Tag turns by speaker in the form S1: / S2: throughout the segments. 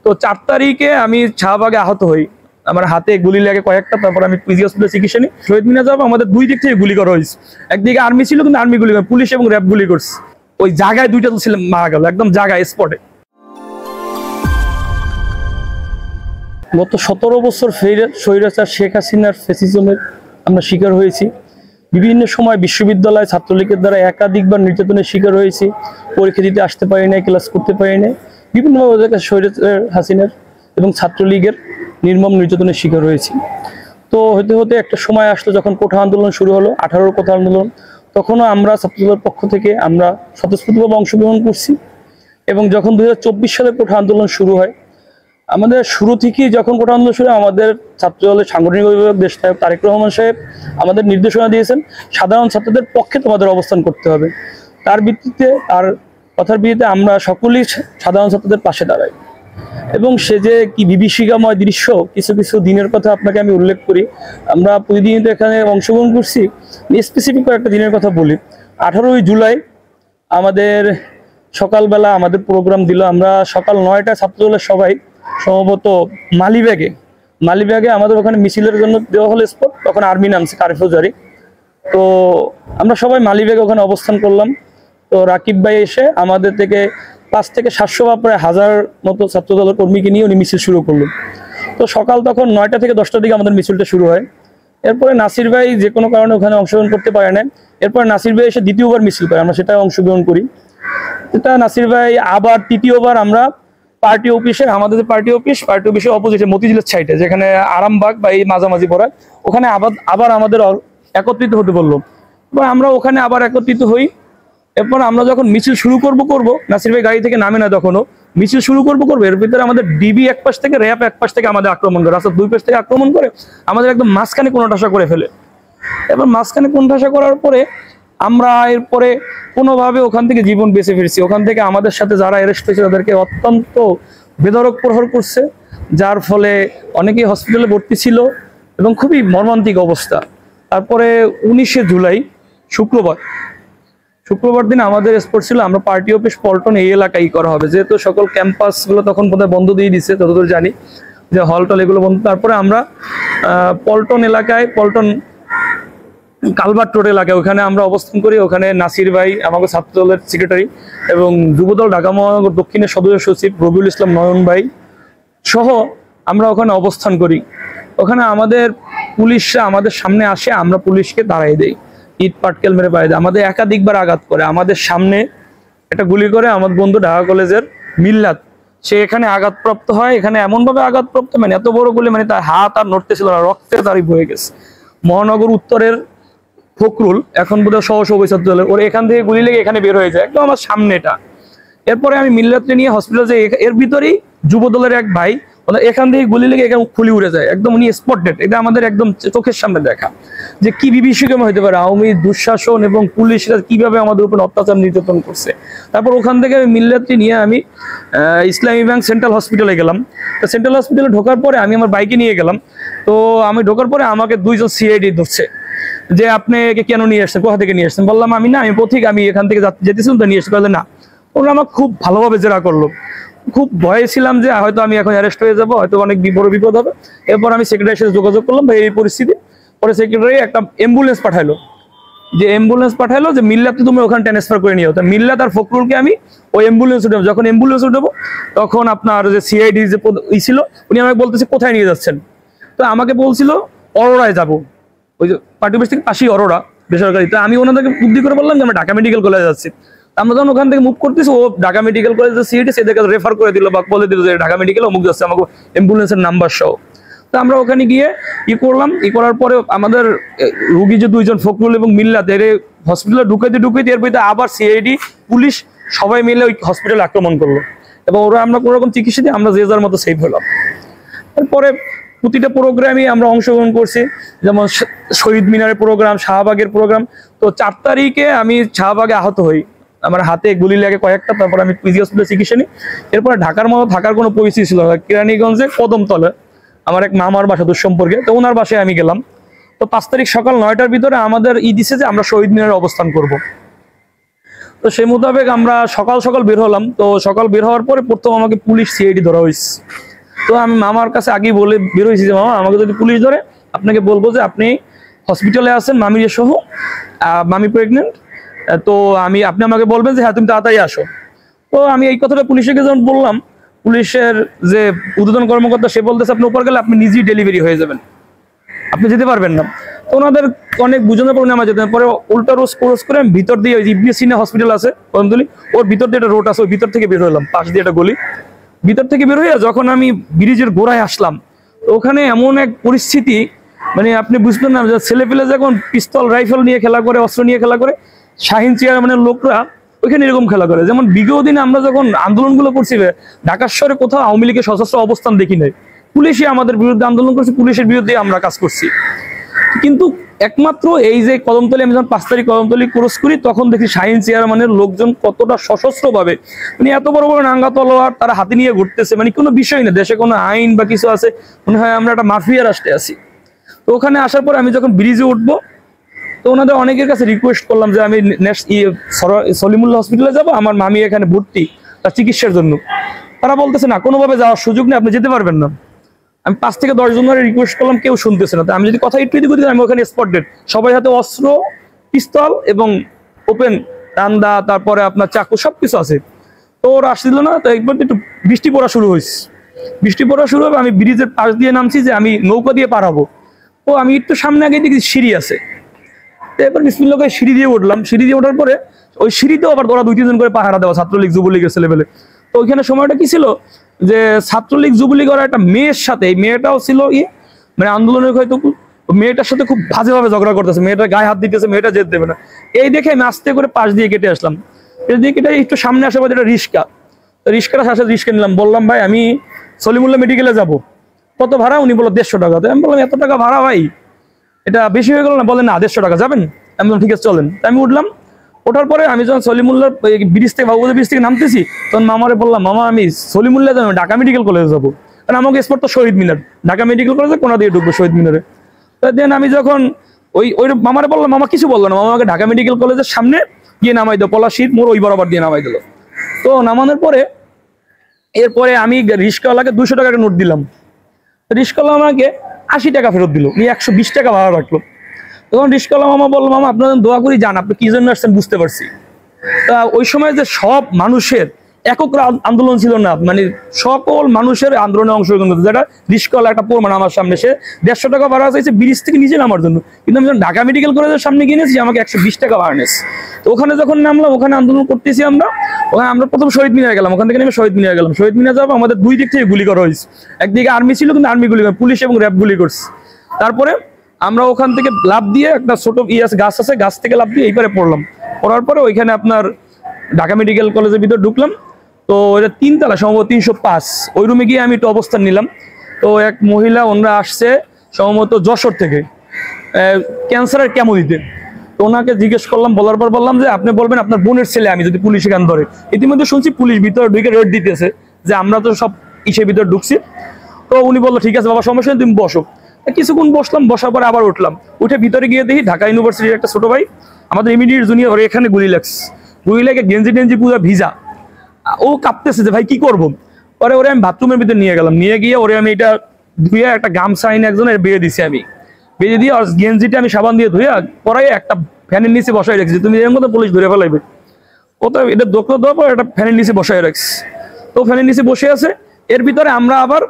S1: তো 4 তারিখে আমি শাহবাগে আহত হই, আমার হাতে গুলি লাগে কয়েকটা। তারপর আমি পিজি হসপিটালে চিকিৎসা নিই। শহীদ মিনার যাবো, আমাদের দুই দিক থেকে গুলি করা হয়েছে। একদিকে আর্মি ছিল, কিন্তু আর্মি গুলি করে, পুলিশ এবং র্যাব গুলি করছে। ওই জায়গায় দুইটা তো ছিল মারা গেল, একদম জায়গায় স্পটে। গত 17 বছর স্বৈরাচার শেখ হাসিনার ফ্যাসিজমের আমরা শিকার হয়েছি। বিভিন্ন সময় বিশ্ববিদ্যালয় ছাত্রলীগের দ্বারা একাধিকবার নির্যাতনের শিকার হয়েছি। পরীক্ষা দিতে আসতে পারি নাই, ক্লাস করতে পারি নাই। বিভিন্নভাবে স্বৈরাচার হাসিনার এবং ছাত্রলীগের নির্মম নির্যাতনের শিকার হয়েছি। তো হতে হতে একটা সময় আসলো যখন কোঠা আন্দোলন শুরু হলো, 18 কোঠা আন্দোলন। তখনও আমরা ছাত্রদলের পক্ষ থেকে আমরা স্বতঃস্ফূর্তভাবে অংশগ্রহণ করছি। এবং যখন 2024 সালে কোঠা আন্দোলন শুরু হয়, আমাদের শুরু থেকেই যখন কোঠা আন্দোলন শুরু হয়, আমাদের ছাত্রদলের সাংগঠনিক অভিভাবক দেশ নায়ক তারেক রহমান সাহেব আমাদের নির্দেশনা দিয়েছেন, সাধারণ ছাত্রদের পক্ষে তোমাদের অবস্থান করতে হবে। তার ভিত্তিতে, তার কথার ভিত্তিতে আমরা সকলেই সাধারণ ছাত্রদের পাশে দাঁড়াই। এবং সে যে কি বিভীষিকাময় দৃশ্য, কিছু কিছু দিনের কথা আপনাকে আমি উল্লেখ করি। আমরা প্রতিদিন তো এখানে অংশগ্রহণ করছি, স্পেসিফিক কয়েকটা দিনের কথা বলি। 18ই জুলাই আমাদের সকালবেলা আমাদের প্রোগ্রাম দিল। আমরা সকাল 9টা ছাত্রদলের সবাই সম্ভবত মালিবাগে আমাদের ওখানে মিছিলের জন্য দেওয়া হলো স্পট। তখন আর্মি নামছে, কারফিউ জারি। তো আমরা সবাই মালিবাগে ওখানে অবস্থান করলাম। তো রাকিব ভাই এসে আমাদের থেকে 5 থেকে 700 বা প্রায় 1000 মতো ছাত্রদলের কর্মীকে নিয়ে উনি মিছিল শুরু করলেন। তো সকাল তখন 9টা থেকে 10টার দিকে আমাদের মিছিলটা শুরু হয়। এরপরে নাসির ভাই যে কোনো কারণে ওখানে অংশগ্রহণ করতে পারে না। এরপরে নাসির ভাই এসে দ্বিতীয়বার মিছিল করে, আমরা সেটাই অংশগ্রহণ করি। এটা নাসির ভাই আবার তৃতীয়বার আমরা পার্টি অফিসে, আমাদের যে পার্টি অফিসের অপোজিটে মতিঝিলের সাইডে, যেখানে আরামবাগ বা এই মাঝামাঝি পড়ায়, ওখানে আবার আমাদের একত্রিত হতে বললো। এবার আমরা ওখানে আবার একত্রিত হই। এরপর আমরা যখন মিছিল শুরু করব, নাসির ভাই গাড়ি থেকে নামে না, তখনও মিছিল শুরু করব। এর ভিতরে আমাদের ডিবি এক পাশ থেকে, র্যাব এক পাশ থেকে আমাদের আক্রমণ করে, রাস্তার দুই পাশ থেকে আক্রমণ করে আমাদের একদম মাঝখানে কোণঠাসা করে ফেলে। এবার মাঝখানে কোণঠাসা করার পরে আমরা এরপরে কোনোভাবে ওখান থেকে জীবন বেঁচে ফিরছি। ওখান থেকে আমাদের সাথে যারা অ্যারেস্ট হয়েছে তাদেরকে অত্যন্ত বেধড়ক প্রহার করছে, যার ফলে অনেকেই হসপিটালে ভর্তি ছিল এবং খুবই মর্মান্তিক অবস্থা। তারপরে 19শে জুলাই শুক্রবার দিন আমাদের স্পট ছিল, আমরা পার্টি অফিস পল্টন এই এলাকায় করা হবে, যেহেতু সকল ক্যাম্পাসগুলো তখন বোধহয় বন্ধ দিয়ে দিচ্ছে, যতদূর জানি যে হল টল এগুলো বন্ধ। তারপরে আমরা পল্টন এলাকায়, পল্টন কালভার্ট রোড এলাকায় ওখানে আমরা অবস্থান করি। ওখানে নাসির ভাই, আমাদের ছাত্রদলের সেক্রেটারি এবং যুবদল ঢাকা মহানগর দক্ষিণের সদস্য সচিব রবিউল ইসলাম নয়ন ভাই সহ আমরা ওখানে অবস্থান করি। ওখানে আমাদের পুলিশরা আমাদের সামনে আসে, আমরা পুলিশকে দাঁড়াই দেই, ইট পাটকেল মেরে বাইরে দেয়। আমাদের একাধিকবার আঘাত করে, আমাদের সামনে একটা গুলি করে আমার বন্ধু ঢাকা কলেজের মিল্লাত, সে এখানে আঘাতপ্রাপ্ত হয়। এখানে এমনভাবে আঘাতপ্রাপ্ত, মানে এত বড় গুলি, মানে তার হাত আর নড়তেছিল না, রক্তে তারই বয়ে গেছে। মহানগর উত্তরের ফখরুল, এখন বোধহয় সহসভাপতি ছাত্রদলের, ওর এখান থেকে গুলি লেগে এখানে বের হয়ে যায়, একদম আমার সামনে এটা। এরপরে আমি মিল্লাতকে নিয়ে হসপিটাল যাই। এর ভিতরেই যুবদলের এক ভাই, এখান থেকে গুলি লেগে এখানে খুলি উড়ে যায়, একদম উনি স্পট ডেড। এটা আমাদের একদম চোখের সামনে দেখা, যে কি বিভীষিকাময় হতে পারে আওয়ামী দুঃশাসন এবং পুলিশরা কিভাবে আমাদের উপর অত্যাচার নির্যাতন করছে। তারপর ওখান থেকে আমি মিল্লাতকে নিয়ে আমি ইসলামী ব্যাংক সেন্ট্রাল হসপিটালে গেলাম। তো সেন্ট্রাল হসপিটালে ঢোকার পরে আমি আমার বাইকে নিয়ে গেলাম। তো আমি ঢোকার পরে আমাকে 2জন সিআইডি ধরছে, যে আপনি কেন নিয়ে আসছেন, কোথা থেকে নিয়ে আসছেন? বললাম আমি না, আমি পথিক, আমি এখান থেকে যেতেছিলাম তো নিয়ে এসে। বললেন না। ওরা আমাকে খুব ভালোভাবে জেরা করলো। খুব ভয়ে ছিলাম যে হয়তো আমি এখন অ্যারেস্ট হয়ে যাবো, হয়তো অনেক বড় বিপদ হবে। এরপর আমি সেক্রেটারির সাথে যোগাযোগ করলাম, ভাই এই পরিস্থিতি। পরে সেক্রেটারি একটা অ্যাম্বুলেন্স পাঠাইলো, যে মিল্লাতকে তুমি ওখানে ট্রান্সফার করে নিও। তো মিল্লাত আর ফখরুলকে আমি ওই অ্যাম্বুলেন্স উঠে, যখন অ্যাম্বুলেন্স উঠবো তখন আপনার যে সিআইডি যে ছিল, উনি আমাকে বলতেছে কোথায় নিয়ে যাচ্ছেন। তো আমাকে বলছিল অরোরায় যাবো, ওই যে পার্টি অফিস থেকে পাশেই অরোরা বেসরকারি। তো আমি ওনাদেরকে বুদ্ধি করে বললাম যে আমরা ঢাকা মেডিকেল কলেজে যাচ্ছি। আমরা যখন ওখান থেকে মুভ করতেছি, ও ঢাকা মেডিকেল কলেজের সিআইডি সেদেরকে রেফার করে দিল বা বলে দিল যে ঢাকা মেডিকেল অমুক যাচ্ছে, আমাকে অ্যাম্বুলেন্সের নাম্বার সহ। তো আমরা ওখানে গিয়ে করার পরে আমাদের রুগী যে 2জন ফখরুল এবং মিল্লাত, এর হসপিটালে ঢুকাইতে এর ভিতরে আবার সিআইডি পুলিশ সবাই মিলে ওই হসপিটালে আক্রমণ করলো এবং আমরা কোনো রকম চিকিৎসা দিয়ে আমরা যে যার মতো সেভ হলাম। এরপরে প্রতিটা প্রোগ্রামে আমরা অংশগ্রহণ করছি, যেমন শহীদ মিনারের প্রোগ্রাম, শাহবাগের প্রোগ্রাম। তো 4 তারিখে আমি শাহবাগে আহত হই, আমার হাতে গুলি লাগে কয়েকটা। তারপর আমি পিজি হসপিটালে চিকিৎসা নিই। এরপরে ঢাকার মতো থাকার কোনো পরিস্থিতি ছিল না, কেরানীগঞ্জে কদমতলে আমার এক মামার বাসা দুঃসম্পর্কে, তো ওনার বাসায় আমি গেলাম। তো 5 তারিখ সকাল 9টার ভিতরে আমাদের দিছে যে আমরা শহীদ মিনারে অবস্থান করব। তো তো সেই মোতাবেক আমরা সকাল সকাল বের হলাম। তো সকাল বের হওয়ার পরে প্রথম আমাকে পুলিশ সিআইডি ধরা হয়েছে। তো আমি মামার কাছে আগেই বলে বের হয়েছি যে মামা আমাকে যদি পুলিশ ধরে আপনাকে বলবো যে আপনি হসপিটালে আছেন মামির সহ, মামি প্রেগনেন্ট, তো আপনি আমাকে বলবেন যে হ্যাঁ তুমি তাড়াতাড়ি আসো। তো আমি এই কথাটা পুলিশকে যখন বললাম, পুলিশের যে ঊর্ধ্বতন কর্মকর্তা সে বলতেছে আপনি উপর গেলে আপনি নিজেই ডেলিভারি হয়ে যাবেন, আপনি যেতে পারবেন না। তো ওনাদের অনেক বুঝানোর পর আমার যেতে পরে উল্টা রোজ ক্রস করে ভিতর দিয়ে ওই ইবনে সিনা হসপিটাল আছে কদমতলী, ওর ভিতর দিয়ে একটা রোড আছে, ওই ভিতর থেকে বের হলাম, পাশ দিয়ে একটা গলি, ভিতর থেকে বের হয়ে যখন আমি ব্রিজের গোড়ায় আসলাম, তো ওখানে এমন এক পরিস্থিতি, মানে আপনি বুঝবেন না যে ছেলে পেলে যখন পিস্তল রাইফেল নিয়ে খেলা করে, অস্ত্র নিয়ে খেলা করে, শাহিন চেয়ার মানে লোকরা ওইখানে এরকম খেলা করে। যেমন বিগত দিনে আমরা যখন আন্দোলনগুলো করছি ঢাকা শহরে কোথাও আওয়ামী লীগের সশস্ত্র অবস্থান দেখি নাই, পুলিশই আমাদের বিরুদ্ধে আন্দোলন করছে, পুলিশের বিরুদ্ধে আমরা কাজ করছি। কিন্তু একমাত্র এই যে কদমতলী, আমি যখন 5 তারিখ কদমতলী ক্রস করি তখন দেখি শাহিন চেয়ারম্যানের লোকজন কতটা সশস্ত্র ভাবে, মানে এত বড় বড় নাঙ্গা তলোয়ার তারা হাতে নিয়ে ঘুরতেছে, মানে কোনো বিষয় না, দেশে কোনো আইন বা কিছু আছে, মনে হয় আমরা একটা মাফিয়া রাষ্ট্রে আছি। তো ওখানে আসার পর আমি যখন ব্রিজে উঠবো, তো ওনাদের অনেকের কাছে রিকোয়েস্ট করলাম যে আমি সলিমুল্লাহ হসপিটালে যাব, আমার মামি এখানে ভর্তি তার চিকিৎসার জন্য। তারা বলতেছে না, কোনোভাবে যাওয়ার সুযোগ নেই, আপনি যেতে পারবেন না। আমি 5 থেকে 10 জনের রিকোয়েস্ট করলাম, কেউ শুনতেছে না। আমি যদি কথা একটু দিই আমি ওখানে স্পট ডেড, সবাই হাতে অস্ত্র, পিস্তল এবং ওপেন রান্দা, তারপরে আপনার চাকু সবকিছু আছে। তো ওরা আসছিল না। তো একবার একটু বৃষ্টি পড়া শুরু হয়েছে, বৃষ্টি পড়া শুরু হবে, আমি ব্রিজের পাশ দিয়ে নামছি যে আমি নৌকা দিয়ে পারাবো। তো আমি একটু সামনে আগে দেখি সিঁড়ি আছে, তো এবার বিসমিল্লাহ করে সিঁড়ি দিয়ে উঠলাম। সিঁড়ি দিয়ে ওঠার পরে ওই সিঁড়িতেও আবার ওরা 2-3 জন করে পাহারা দেওয়া, ছাত্রলীগ যুবলীগের ছেলেপেলে। তো ওইখানে সময়টা কি ছিল যে ছাত্রলীগ যুবলীগ ওরা একটা মেয়ের সাথে, এই মেয়েটাও ছিল মানে আন্দোলনের হয়তো মেয়েটার সাথে খুব বাজেভাবে ঝগড়া করতেছে, মেয়েটার গায়ে হাত দিতেছে, মেয়েটা যেতে দেবে না। এই দেখে আমি আস্তে করে পাশ দিয়ে কেটে আসলাম। পেছ দিয়ে কেটে একটু সামনে আসার পর একটা রিক্সা, রিক্সাটা সাথে রিক্সা নিলাম। বললাম ভাই আমি সলিমুল্লাহ মেডিকেলে যাব, কত ভাড়া? উনি বললো 150 টাকা। তো আমি বললাম এত টাকা ভাড়া ভাই, এটা বেশি হয়ে গেল না? বলে না 150 টাকা, যাবেন? আমি বললাম ঠিক আছে চলেন। আমি উঠলাম। ওঠার পরে আমি যখন সলিমুল্লাহ ব্রিজ থেকে, বাবুদের ব্রিজ থেকে নামতেছি, তখন মামারে বললাম মামা আমি সলিমুল্লাহ যাবো, ঢাকা মেডিকেল কলেজে যাবো, কারণ আমাকে স্পট তো শহীদ মিনার, ঢাকা মেডিকেল কলেজে কোনা দিয়ে ঢুকবো শহীদ মিনারে। তো দেন আমি যখন ওই মামারে বললাম, মামা কিছু বললো না, মামা আমাকে ঢাকা মেডিকেল কলেজের সামনে গিয়ে নামাই দিল, পলাশীর মোড় ওই বরাবর দিয়ে নামাই দিল। তো নামানোর পরে এরপরে আমি রিক্সাওয়ালাকে 200 টাকা নোট দিলাম, রিক্সাওয়ালা আমাকে 80 টাকা ফেরত দিল, 120 টাকা ভাড়া রাখলো। তখন রিক্সাওয়ালা মামা বললো মামা আপনাদের দোয়া করি যান, আপনি কি জন্য আসছেন বুঝতে পারছি। তা ওই সময় যে সব মানুষের একক আন্দোলন ছিল না, মানে সকল মানুষের আন্দোলনে অংশগ্রহণ করতে, যেটা রিক্সাওয়ালা একটা প্রমাণ আমার সামনে, সে 150 টাকা ভাড়া চাইছে ব্রিজ থেকে নিচে নামার জন্য, কিন্তু আমি যখন ঢাকা মেডিকেল কলেজের সামনে কিনেছি আমাকে 120 টাকা ভাড়া নিয়েছে। তো ওখানে যখন নামলাম, ওখানে আন্দোলন করতেছি আমরা, ওখানে আমরা প্রথম শহীদ মিনারে গেলাম, ওখান থেকে নেমে শহীদ মিনারে গেলাম। শহীদ মিনারে যাবো, আমাদের 2 দিক থেকে গুলি করা হয়েছে, একদিকে আর্মি ছিল কিন্তু আর্মি গুলি করে, পুলিশ এবং র্যাব গুলি করছে। তারপরে আমরা ওখান থেকে লাফ দিয়ে একটা ছোট গাছ আছে, গাছ থেকে লাফ দিয়ে এইপারে পড়লাম। পড়ার পরে ওইখানে আপনার ঢাকা মেডিকেল কলেজের ভিতর ঢুকলাম। তো এটা 3 তলা, সম্ভবত 305, ওই রুমে গিয়ে আমি একটু অবস্থান নিলাম। তো এক মহিলা, ওনারা আসছে সম্ভবত যশোর থেকে, ক্যান্সারের কেমো দিতে। তো ওনাকে জিজ্ঞেস করলাম, বলার পর বললাম যে আপনি বলবেন আপনার বোনের ছেলে আমি, যদি পুলিশ এখান ধরে। ইতিমধ্যে শুনছি পুলিশ ভিতরে ঢুকে রেড দিতেছে যে আমরা তো সব ইসের ভিতরে ঢুকছি। তো উনি বললো ঠিক আছে বাবা, সমস্যা নেই, তুমি বসো। কিছুক্ষণ বসলাম, বসার পরে আবার উঠলাম, উঠে ভিতরে গিয়ে দেখি ঢাকা ইউনিভার্সিটির একটা ছোট ভাই, আমাদের ইমিডিয়েট জুনিয়র, ওর এখানে গুলি লাগছে, গুলি লেগে গেঞ্জি টেঞ্জি পুরো ভিজা, ও কাঁপতেছে যে ভাই কি করবো। পরে ওরে আমি বাথরুমের ভিতরে নিয়ে গেলাম, নিয়ে গিয়ে ওরে আমি এটা ধুয়ে একটা গামছা আইনে একজনের বেঁধে দিছি, আমি বেঁধে দিয়ে আর গেঞ্জিটা আমি সাবান দিয়ে ধুয়ে পরে একটা ফ্যানের নিচে বসাই রাখছি, তুমি এর মধ্যে পুলিশ ধরে ফেলাইবে। ও তো এটা দোকান দেওয়ার পর একটা ফ্যানের নিচে বসাই রাখছি। তো ফ্যানের নিচে বসে আছে, এর ভিতরে আমরা আবার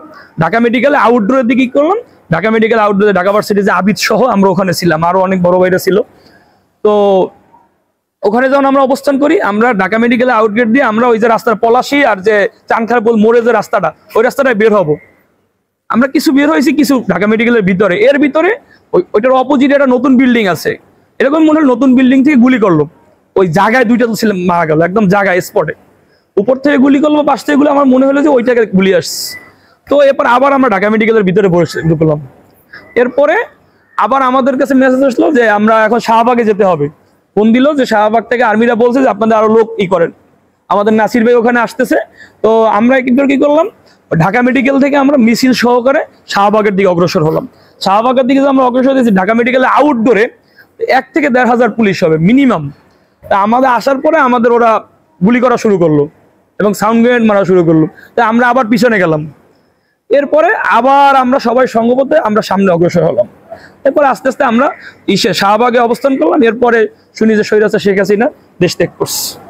S1: ঢাকা মেডিকেলে আউটডোরের দিকে কি করলাম, ঢাকা মেডিকেল আউটডোরে ঢাকা ভার্সিটি যে আবিদ সহ আমরা ওখানে ছিলাম, আরো অনেক বড় ভাইরা ছিল। তো ওখানে যখন আমরা অবস্থান করি, আমরা ঢাকা মেডিকেলে আউটগেট দিয়ে আমরা ওই যে রাস্তার পলাশী আর যে চানখারপুল মোড়ে যে রাস্তাটা, ওই রাস্তাটায় বের হব। আমরা কিছু বের হয়েছি, কিছু ঢাকা মেডিকেলের ভিতরে, এর ভিতরে ওইটার অপোজিটে একটা নতুন বিল্ডিং আছে, এরকম মনে হল নতুন বিল্ডিং থেকে গুলি করলো, ওই জায়গায় 2টা তো ছিলাম মারা গেল, একদম জায়গায় স্পটে, উপর থেকে গুলি করলো, পাশ থেকে গুলি, আমার মনে হলো যে ওইটাকে গুলি আসছে। তো এরপর আবার আমরা ঢাকা মেডিকেলের ভিতরে ঢুকলাম। এরপরে আবার আমাদের কাছে মেসেজ আসলো যে আমরা এখন শাহবাগে যেতে হবে, ফোন দিল যে শাহবাগ থেকে আর্মিরা বলছে যে আপনাদের আরো লোক করেন, আমাদের নাসির ভাই ওখানে আসতেছে। তো আমরা কি করলাম, ঢাকা মেডিকেল থেকে আমরা মিছিল সহকারে শাহবাগের দিকে অগ্রসর হলাম। শাহবাগের দিকে আমরা অগ্রসর হয়েছি, ঢাকা মেডিকেলে আউটডোরে 1 থেকে 1,500 পুলিশ হবে মিনিমাম। তা আমাদের আসার পরে আমাদের ওরা গুলি করা শুরু করলো এবং সাউন্ড গ্রেনেড মারা শুরু করলো। তাই আমরা আবার পিছনে গেলাম। এরপরে আবার আমরা সবাই সঙ্গবদ্ধ আমরা সামনে অগ্রসর হলাম। এরপরে আস্তে আস্তে আমরা শাহবাগে অবস্থান করলাম। এরপরে শুনি যে স্বৈরাচার শেখ হাসিনা দেশ ত্যাগ করছে।